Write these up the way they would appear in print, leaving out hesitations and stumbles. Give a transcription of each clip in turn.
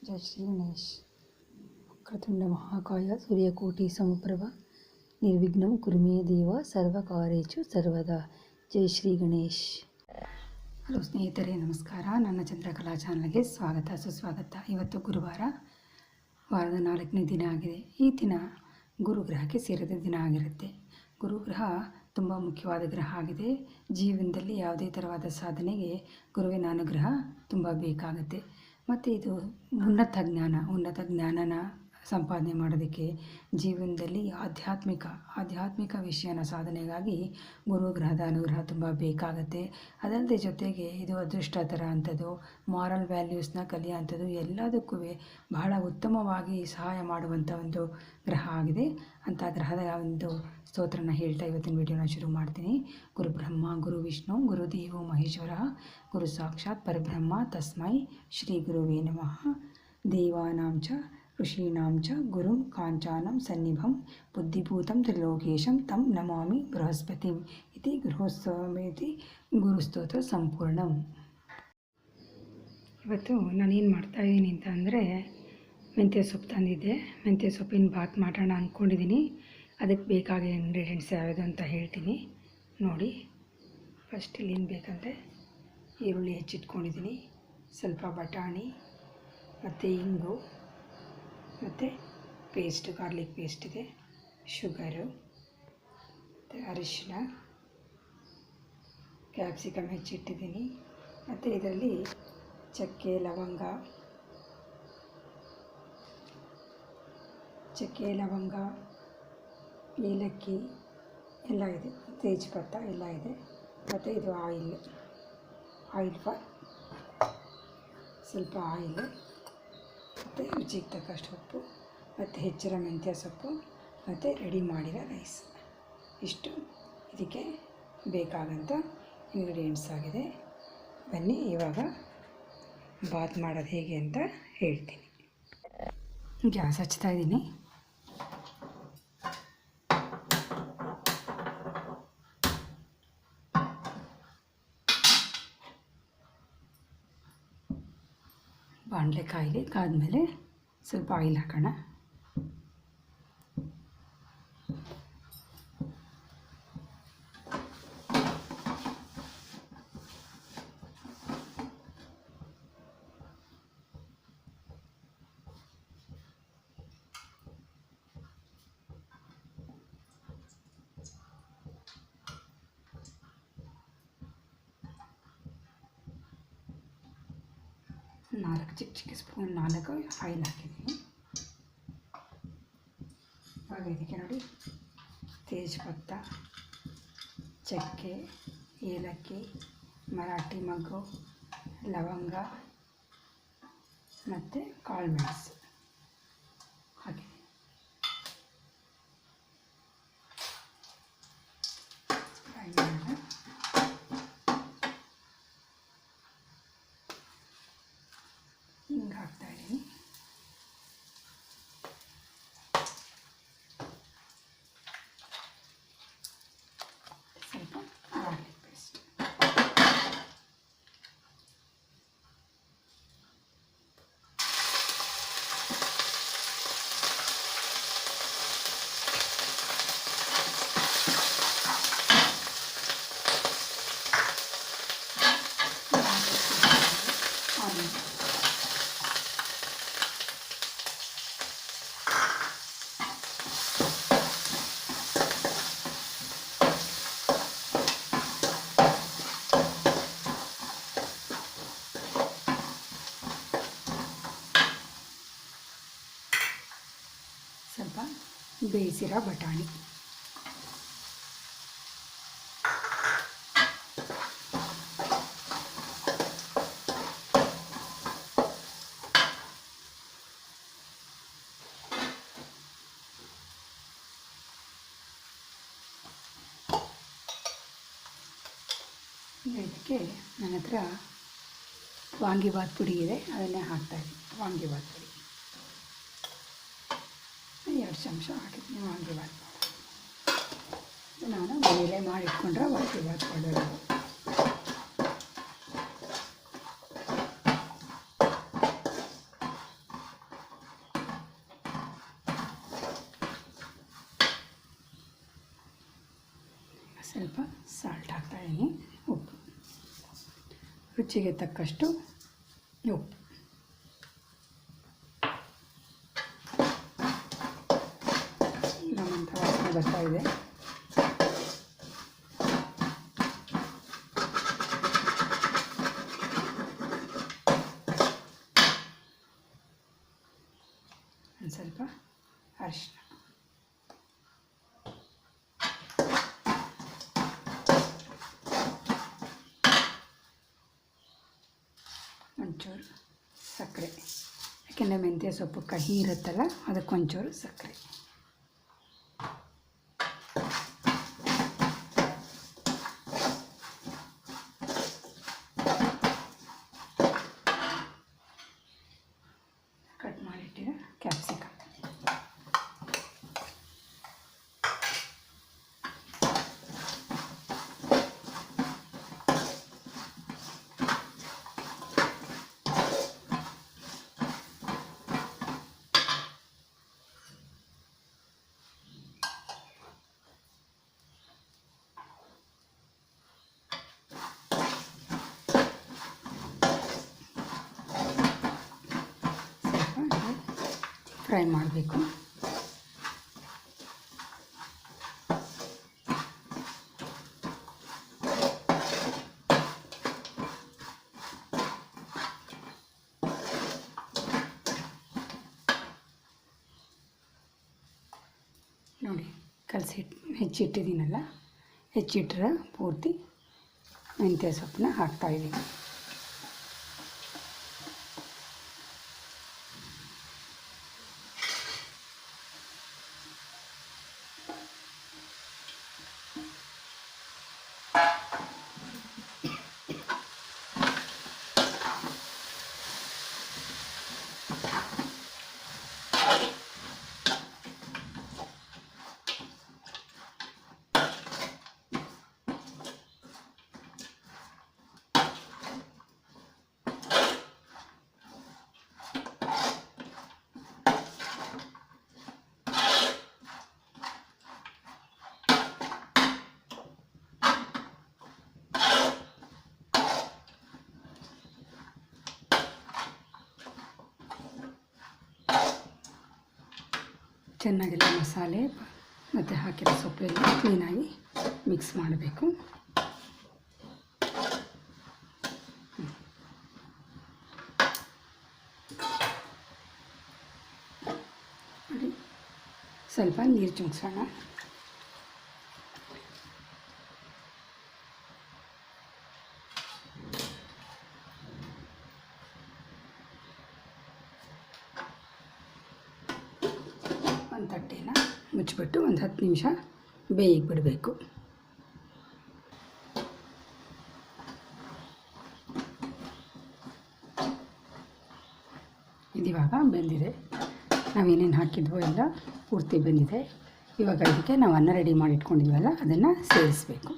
जय श्री गणेश। वक्रतुंड महाकाय सूर्यकोटि समप्रभ निर्विघ्नं कुरु मे देव सर्वकार्येषु सर्वदा। ಜೈ ಶ್ರೀ ಗಣೇಶ್. ಹಲೋ ಸ್ನೇಹಿತರೆ, ನಮಸ್ಕಾರ. ನನ್ನ ಚಂದ್ರಕಲಾ ಚಾನಲ್ಗೆ ಸ್ವಾಗತ ಸುಸ್ವಾಗತ. ಇವತ್ತು ಗುರುವಾರ, ವಾರದ 4ನೇ ದಿನ ಆಗಿದೆ. ಈ ದಿನ ಗುರುಗ್ರಹಕ್ಕೆ ಸೇರಿದ ದಿನ ಆಗಿರುತ್ತೆ. ಗುರುಗ್ರಹ ತುಂಬ ಮುಖ್ಯವಾದ ಗ್ರಹ ಆಗಿದೆ. ಜೀವನದಲ್ಲಿ ಯಾವುದೇ ಥರವಾದ ಸಾಧನೆಗೆ ಗುರುವಿನ ಅನುಗ್ರಹ ತುಂಬ ಬೇಕಾಗುತ್ತೆ. ಮತ್ತು ಇದು ಉನ್ನತ ಜ್ಞಾನನ ಸಂಪಾದನೆ ಮಾಡೋದಕ್ಕೆ, ಜೀವನದಲ್ಲಿ ಆಧ್ಯಾತ್ಮಿಕ ವಿಷಯನ ಸಾಧನೆಗಾಗಿ ಗುರುಗ್ರಹದ ಅನುಗ್ರಹ ತುಂಬ ಬೇಕಾಗುತ್ತೆ. ಅದಲ್ಲದೆ ಜೊತೆಗೆ ಇದು ಅದೃಷ್ಟ ಥರ ಅಂಥದ್ದು, ಮಾರಲ್ ವ್ಯಾಲ್ಯೂಸ್ನ ಕಲಿಯೋಂಥದ್ದು, ಎಲ್ಲದಕ್ಕೂ ಬಹಳ ಉತ್ತಮವಾಗಿ ಸಹಾಯ ಮಾಡುವಂಥ ಒಂದು ಗ್ರಹ ಆಗಿದೆ. ಅಂಥ ಗ್ರಹದ ಒಂದು ಸ್ತೋತ್ರನ ಹೇಳ್ತಾ ಇವತ್ತಿನ ವಿಡಿಯೋನ ಶುರು ಮಾಡ್ತೀನಿ. ಗುರು ಬ್ರಹ್ಮ ಗುರು ವಿಷ್ಣು ಗುರುದೇವೋ ಮಹೇಶ್ವರ ಗುರು ಸಾಕ್ಷಾತ್ ಪರಬ್ರಹ್ಮ ತಸ್ಮೈ ಶ್ರೀ ಗುರುವೇ ನಮಃ. ದೇವಾನಾಂ ಚ ಋಷೀಣಾಂ ಚ ಗುರುಂ ಕಾಂಚಾನಂ ಸನ್ನಿಭಂ ಬುದ್ಧಿಭೂತಂ ತ್ರಿಲೋಕೇಶಂ ತಂ ನಮಾಮಿ ಬೃಹಸ್ಪತಿಂ ಇತಿ ಗೃಹೋತ್ಸವಮೇತಿ ಗುರುಸ್ತೋತ್ರ ಸಂಪೂರ್ಣಂ. ಇವತ್ತು ನಾನೇನು ಮಾಡ್ತಾಯಿದ್ದೀನಿ ಅಂತ ಅಂದರೆ, ಮೆಂತ್ಯ ಸೊಪ್ಪು ತಂದಿದ್ದೆ. ಮೆಂತ್ಯ ಸೊಪ್ಪಿನ ಬಾತ್ ಮಾಡೋಣ ಅಂದ್ಕೊಂಡಿದ್ದೀನಿ. ಅದಕ್ಕೆ ಬೇಕಾದ ಇಂಗ್ರೀಡಿಯೆಂಟ್ಸ್ ಯಾವುದು ಅಂತ ಹೇಳ್ತೀನಿ ನೋಡಿ. ಫಸ್ಟ್ ಇಲ್ಲೇನು ಬೇಕಂದರೆ, ಈರುಳ್ಳಿ ಹೆಚ್ಚಿಟ್ಕೊಂಡಿದ್ದೀನಿ, ಸ್ವಲ್ಪ ಬಟಾಣಿ ಮತ್ತು ಇಂಗು ಮತ್ತು ಗಾರ್ಲಿಕ್ ಪೇಸ್ಟ್ ಇದೆ, ಶುಗರು ಮತ್ತು ಅರಿಶಿನ, ಕ್ಯಾಪ್ಸಿಕಮ್ ಹೆಚ್ಚಿಟ್ಟಿದ್ದೀನಿ. ಮತ್ತು ಇದರಲ್ಲಿ ಚಕ್ಕೆ ಲವಂಗ ಏಲಕ್ಕಿ ಎಲ್ಲ ಇದೆ, ತೇಜ್ಪತ್ತ ಎಲ್ಲ ಇದೆ. ಮತ್ತು ಇದು ಆಯಿಲ್ ಸ್ವಲ್ಪ ಆಯಿಲ್ ಮತ್ತು ರುಚಿಗೆ ತಕ್ಕಷ್ಟು ಉಪ್ಪು ಮತ್ತು ಹೆಚ್ಚಿನ ಮೆಂತ್ಯ ಸೊಪ್ಪು ಮತ್ತು ರೆಡಿ ಮಾಡಿರೋ ರೈಸ್. ಇಷ್ಟು ಇದಕ್ಕೆ ಬೇಕಾಗಂಥ ಇಂಗ್ರೀಡಿಯೆಂಟ್ಸ್ ಆಗಿದೆ. ಬನ್ನಿ ಇವಾಗ ಬಾತ್ ಮಾಡೋದು ಹೇಗೆ ಅಂತ ಹೇಳ್ತೀನಿ. ಗ್ಯಾಸ್ ಹಚ್ತಾ ಇದ್ದೀನಿ. ಬಾಣಲೆ ಕಾದ್ಮೇಲೆ ಸ್ವಲ್ಪ ಆಯಿಲ್ ಹಾಕೋಣ. ಚಿಕ್ಕ ಸ್ಪೂನ್ 4 ಆಯಿಲ್ ಹಾಕಿದ್ದೀನಿ. ಇವಾಗ ಇದಕ್ಕೆ ನೋಡಿ, ತೇಜ್ಪತ್ತ, ಚಕ್ಕೆ, ಏಲಕ್ಕಿ, ಮರಾಠಿ ಮೊಗ್ಗು, ಲವಂಗ ಮತ್ತು ಕಾಳು ಮೆಣಸು ಹಾಕಿದ್ದೀನಿ. ಫ್ರೈ ಮಾಡೋಣ. ಹಿಂಗೆ ಹಾಕ್ತಾಯಿದ್ದೀನಿ. ಸ್ವಲ್ಪ ಗಾರ್ಲಿಕ್ ಪೇಸ್ಟ್, ಸ್ವಲ್ಪ ಬೇಯಿಸಿರೋ ಬಟಾಣಿ, ಇದಕ್ಕೆ ನನ್ನ ಹತ್ರ ವಾಂಗಿಬಾತ್ ಪುಡಿ ಇದೆ, ಅದನ್ನೇ ಹಾಕ್ತಾಯಿದ್ದೀನಿ. ವಾಂಗಿಬಾತ್ ಪುಡಿ 2 ಚಮಚ ಹಾಕಿದ್ದೀನಿ. ವಾಂಗಿಬಾತ್ ನಾನು ಮನೇಲೇ ಮಾಡಿಟ್ಕೊಂಡ್ರೆ ವಾಂಗಿಬಾತ್ ಪೌಡರ್. ಸ್ವಲ್ಪ ಸಾಲ್ಟ್ ಹಾಕ್ತಾಯಿದ್ದೀನಿ, ಉಪ್ಪು ರುಚಿಗೆ ತಕ್ಕಷ್ಟು ಉಪ್ಪು. ನಮ್ಮಂಥ ವಾಸನೆ ಬರ್ತಾಯಿದೆ. ಒಂದು ಸ್ವಲ್ಪ ಅರಿಶಿನ, ಒಂಚೂರು ಸಕ್ಕರೆ, ಯಾಕೆಂದರೆ ಮೆಂತ್ಯ ಸೊಪ್ಪು ಕಹಿ ಇರುತ್ತಲ್ಲ, ಅದಕ್ಕೊಂಚೂರು ಸಕ್ಕರೆ. ಕಟ್ ಮಾಡಿಟ್ಟಿರೋ ಕ್ಯಾಪ್ಸಿಕಮ್, ಫ್ರೈ ಮಾಡಬೇಕು. ನೋಡಿ, ಹೆಚ್ಚಿಟ್ಟಿದ್ದೀನಲ್ಲ, ಹೆಚ್ಚಿಟ್ಟರೆ ಪೂರ್ತಿ ಮೆಂತ್ಯ ಸೊಪ್ಪನ್ನ ಹಾಕ್ತಾಯಿದ್ದೀನಿ. ಚೆನ್ನಾಗೆಲ್ಲ ಮಸಾಲೆ ಮತ್ತು ಹಾಕಿರೋ ಸೊಪ್ಪೆಲ್ಲ ಕ್ಲೀನಾಗಿ ಮಿಕ್ಸ್ ಮಾಡಬೇಕು. ನೋಡಿ, ಸ್ವಲ್ಪ ನೀರು ಚುಮ್ಸೋಣ. ಒಂದು ತಟ್ಟೆನ ಮುಚ್ಚಿಬಿಟ್ಟು ಒಂದು 10 ನಿಮಿಷ ಬೇಯಿಗೆ ಬಿಡಬೇಕು. ಇದಿವಾಗ ಬೆಂದಿದೆ. ನಾವೇನೇನು ಹಾಕಿದ್ವೋ ಎಲ್ಲ ಪೂರ್ತಿ ಬೆಂದಿದೆ. ಇವಾಗ ಇದಕ್ಕೆ ನಾವು ಅನ್ನ ರೆಡಿ ಮಾಡಿ ಇಟ್ಕೊಂಡಿದ್ವಲ್ಲ, ಅದನ್ನು ಸೇರಿಸಬೇಕು.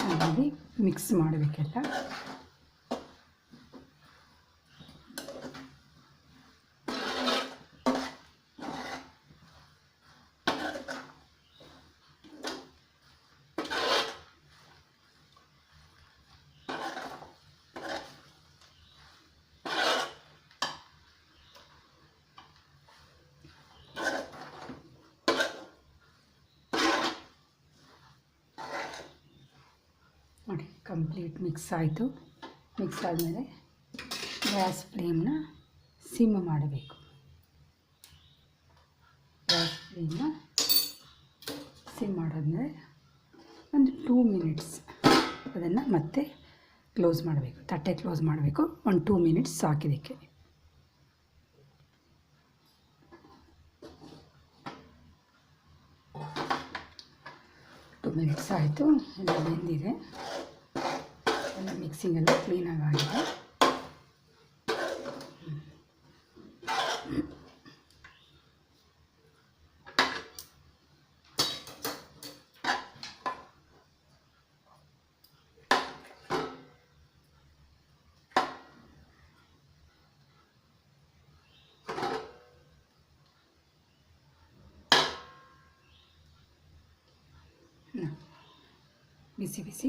ಚೆನ್ನಾಗಿ ಮಿಕ್ಸ್ ಮಾಡಬೇಕೆಲ್ಲ. ನೋಡಿ, ಕಂಪ್ಲೀಟ್ ಮಿಕ್ಸ್ ಆಯಿತು. ಮಿಕ್ಸ್ ಆದಮೇಲೆ ಗ್ಯಾಸ್ ಫ್ಲೇಮ್ನ ಸಿಮ್ ಮಾಡಬೇಕು. ಗ್ಯಾಸ್ ಫ್ಲೇಮ್ನ ಸಿಮ್ ಮಾಡಾದ್ಮೇಲೆ ಒಂದು 2 ಮಿನಿಟ್ಸ್ ಅದನ್ನು ಮತ್ತೆ ಕ್ಲೋಸ್ ಮಾಡಬೇಕು. ತಟ್ಟೆ ಕ್ಲೋಸ್ ಮಾಡಬೇಕು. ಒಂದು 2 ಮಿನಿಟ್ಸ್ ಸಾಕಿದ್ದಕ್ಕೆ. ಟೂ ಮಿನಿಟ್ಸ್ ಆಯಿತು. ಎಲ್ಲ ಬೆಂದಿದೆ. ಎಲ್ಲ ಮಿಕ್ಸಿಂಗೆಲ್ಲ ಕ್ಲೀನಾಗಿ ಆಗಿದೆ. ಬಿಸಿ ಬಿಸಿ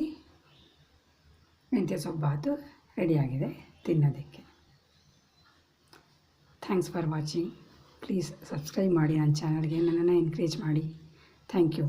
ಮೆಂತ್ಯ ಸೊಪ್ಪು ರೆಡಿಯಾಗಿದೆ ತಿನ್ನೋದಕ್ಕೆ. Thanks for watching. Please subscribe ಮಾಡಿ ನನ್ನ ಚಾನಲ್ಗೆ. ನನ್ನನ್ನು ಎನ್ಕರೇಜ್ ಮಾಡಿ. Thank you.